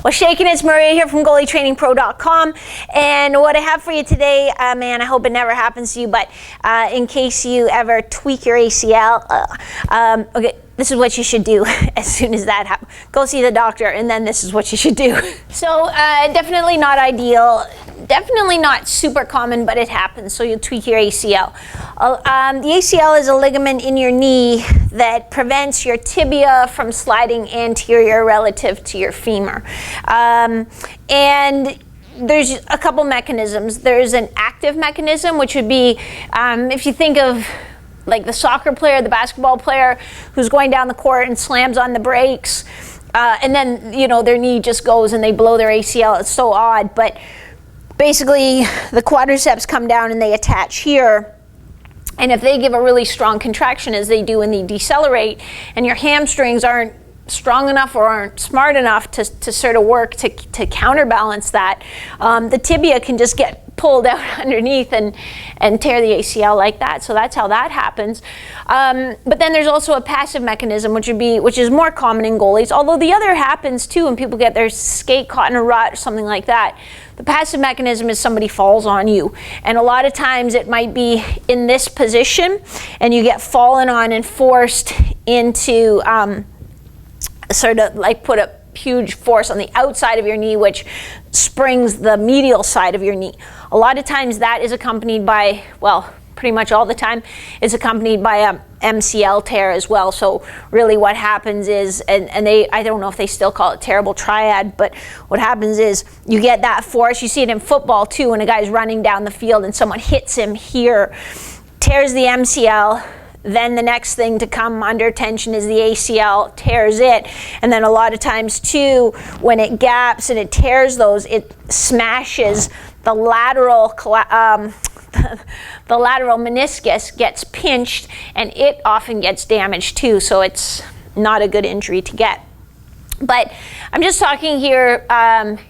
Well, shaking, it's Maria here from goalietrainingpro.com, and what I have for you today, man, I hope it never happens to you, but in case you ever tweak your ACL, okay, this is what you should do as soon as that happens. Go see the doctor, and then this is what you should do. So definitely not ideal, definitely not super common, but it happens, so you tweak your ACL. The ACL is a ligament in your knee that prevents your tibia from sliding anterior relative to your femur. And there's a couple mechanisms. There's an active mechanism, which would be, if you think of like the soccer player, the basketball player who's going down the court and slams on the brakes, and then, you know, their knee just goes and they blow their ACL. It's so odd, but basically the quadriceps come down and they attach here. And if they give a really strong contraction, as they do when they decelerate, and your hamstrings aren't strong enough or aren't smart enough to sort of work to counterbalance that, the tibia can just get pulled out underneath and tear the ACL like that. So that's how that happens. But then there's also a passive mechanism, which is more common in goalies, although the other happens too when people get their skate caught in a rut or something like that. The passive mechanism is somebody falls on you, and a lot of times it might be in this position and you get fallen on and forced into sort of like put a huge force on the outside of your knee, which springs the medial side of your knee. A lot of times that is accompanied by, well, pretty much all the time, is accompanied by a MCL tear as well. So really what happens is, and I don't know if they still call it terrible triad, but what happens is you get that force. You see it in football too, when a guy's running down the field and someone hits him here, tears the MCL. Then the next thing to come under tension is the ACL, tears it. And then a lot of times too, when it gaps and it tears those, it smashes the lateral the lateral meniscus gets pinched, and it often gets damaged too. So it's not a good injury to get. But I'm just talking here,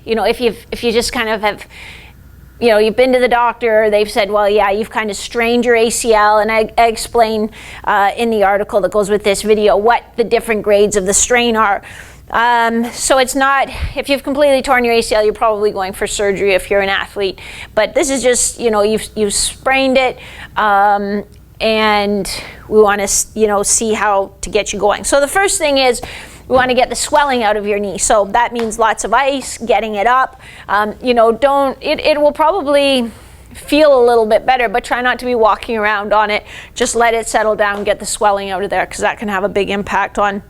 you know, if you just kind of have, you know, you've been to the doctor, they've said, well, yeah, you've kind of strained your ACL, and I explain in the article that goes with this video what the different grades of the strain are. So it's not, if you've completely torn your ACL, you're probably going for surgery if you're an athlete. But this is just, you know, you've sprained it, and we want to, you know, see how to get you going. So the first thing is, we want to get the swelling out of your knee. So that means lots of ice, getting it up. You know, it will probably feel a little bit better, but try not to be walking around on it. Just let it settle down, get the swelling out of there, because that can have a big impact on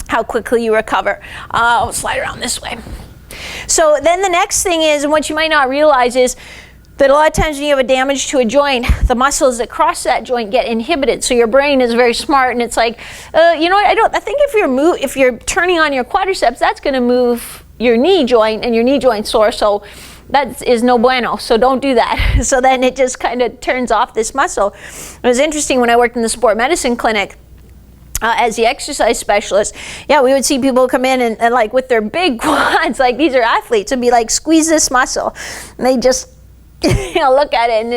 how quickly you recover. I'll slide around this way. So then the next thing is, and what you might not realize is, that a lot of times when you have a damage to a joint, the muscles that cross that joint get inhibited. So your brain is very smart, and it's like, you know what? I think if you're turning on your quadriceps, that's going to move your knee joint, and your knee joint's sore. So that is no bueno. So don't do that. So then it just kind of turns off this muscle. It was interesting when I worked in the sport medicine clinic. As the exercise specialist, yeah, we would see people come in and like with their big quads, like these are athletes, and be like, squeeze this muscle, and they just, you know, look at it and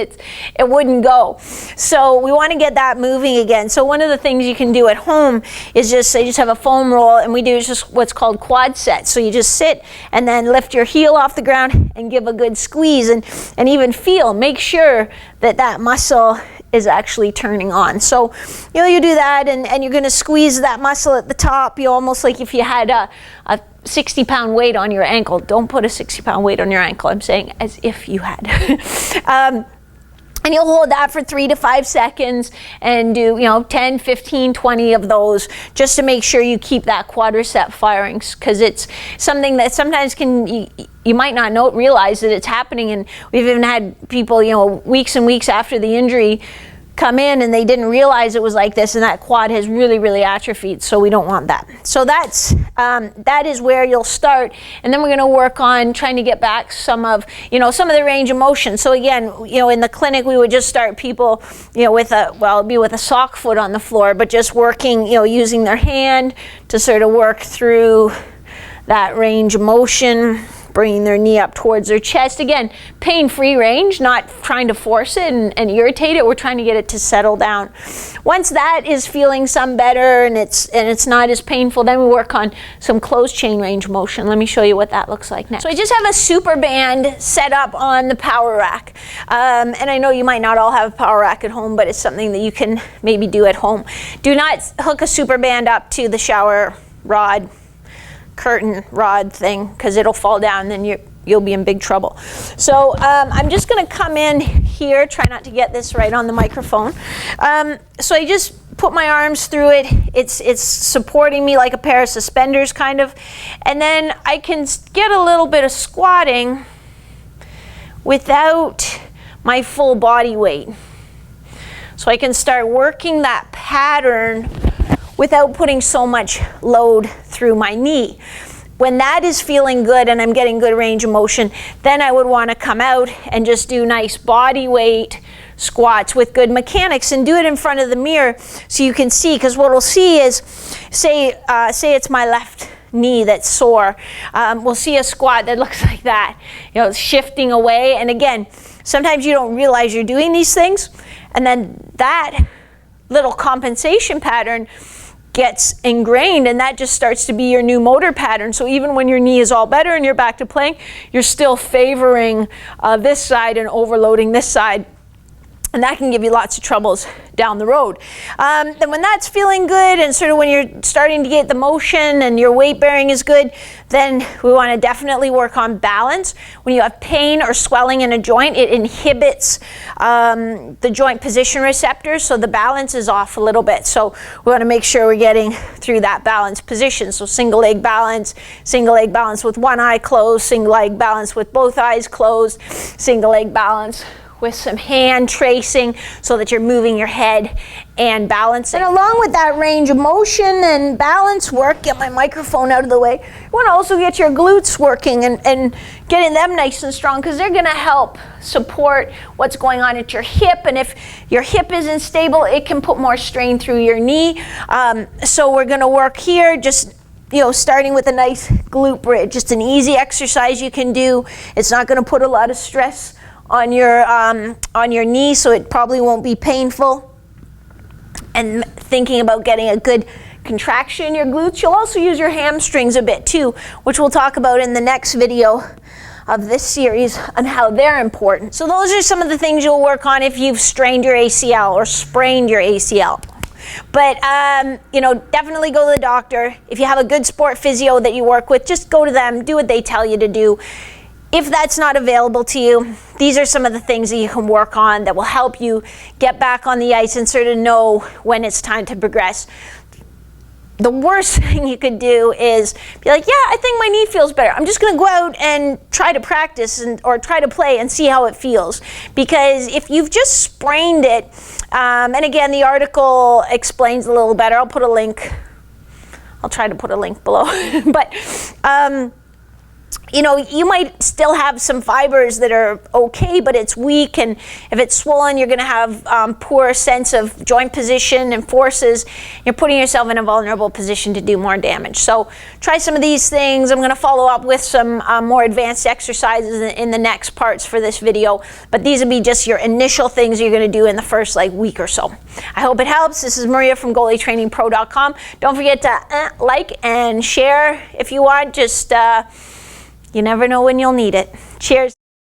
it wouldn't go. So we want to get that moving again. So one of the things you can do at home is just have a foam roll, and we do just what's called quad sets. So you just sit and then lift your heel off the ground and give a good squeeze, and even make sure that muscle is actually turning on. So, you know, you do that, and you're going to squeeze that muscle at the top, you know, almost like if you had a 60-pound weight on your ankle. Don't put a 60-pound weight on your ankle. I'm saying as if you had. And you'll hold that for 3 to 5 seconds and do, you know, 10, 15, 20 of those, just to make sure you keep that quadricep firing, because it's something that sometimes you might not realize that it's happening. And we've even had people, you know, weeks and weeks after the injury come in and they didn't realize it was like this, and that quad has really, really atrophied. So we don't want that. So that is where you'll start, and then we're going to work on trying to get back some of the range of motion. So again, you know, in the clinic we would just start people, you know, with a sock foot on the floor, but just working, you know, using their hand to sort of work through that range of motion, bringing their knee up towards their chest. Again, pain-free range, not trying to force it and irritate it. We're trying to get it to settle down. Once that is feeling some better and it's not as painful, then we work on some closed chain range motion. Let me show you what that looks like next. So I just have a super band set up on the power rack. And I know you might not all have a power rack at home, but it's something that you can maybe do at home. Do not hook a super band up to the shower rod, curtain rod thing, because it'll fall down and then you'll be in big trouble. So I'm just going to come in here, try not to get this right on the microphone. So I just put my arms through it. It's supporting me like a pair of suspenders kind of. And then I can get a little bit of squatting without my full body weight. So I can start working that pattern without putting so much load through my knee. When that is feeling good and I'm getting good range of motion, then I would want to come out and just do nice body weight squats with good mechanics and do it in front of the mirror so you can see, because what we'll see is, say it's my left knee that's sore, we'll see a squat that looks like that, you know, shifting away. And again, sometimes you don't realize you're doing these things, and then that little compensation pattern gets ingrained, and that just starts to be your new motor pattern. So even when your knee is all better and you're back to playing, you're still favoring this side and overloading this side. And that can give you lots of troubles down the road. Then when that's feeling good and sort of when you're starting to get the motion and your weight bearing is good, then we want to definitely work on balance. When you have pain or swelling in a joint, it inhibits the joint position receptors, so the balance is off a little bit. So we want to make sure we're getting through that balanced position. So single leg balance with one eye closed, single leg balance with both eyes closed, single leg balance with some hand tracing so that you're moving your head and balancing. And along with that range of motion and balance work, get my microphone out of the way, you want to also get your glutes working and getting them nice and strong, because they're going to help support what's going on at your hip. And if your hip isn't stable, it can put more strain through your knee. So we're going to work here, just starting with a nice glute bridge. Just an easy exercise you can do. It's not going to put a lot of stress on your knee, so it probably won't be painful. And thinking about getting a good contraction in your glutes, you'll also use your hamstrings a bit too, which we'll talk about in the next video of this series on how they're important. So those are some of the things you'll work on if you've strained your ACL or sprained your ACL. But definitely go to the doctor. If you have a good sport physio that you work with, just go to them, do what they tell you to do. If that's not available to you, these are some of the things that you can work on that will help you get back on the ice and sort of know when it's time to progress. The worst thing you could do is be like, yeah, I think my knee feels better. I'm just going to go out and try to practice or try to play and see how it feels. Because if you've just sprained it, and again, the article explains a little better. I'll put a link. I'll try to put a link below. But you might still have some fibers that are okay, but it's weak, and if it's swollen, you're going to have poor sense of joint position and forces. You're putting yourself in a vulnerable position to do more damage. So try some of these things. I'm going to follow up with some more advanced exercises in the next parts for this video, but these will be just your initial things you're going to do in the first week or so. I hope it helps. This is Maria from goalietrainingpro.com. Don't forget to like and share if you want. Just you never know when you'll need it. Cheers.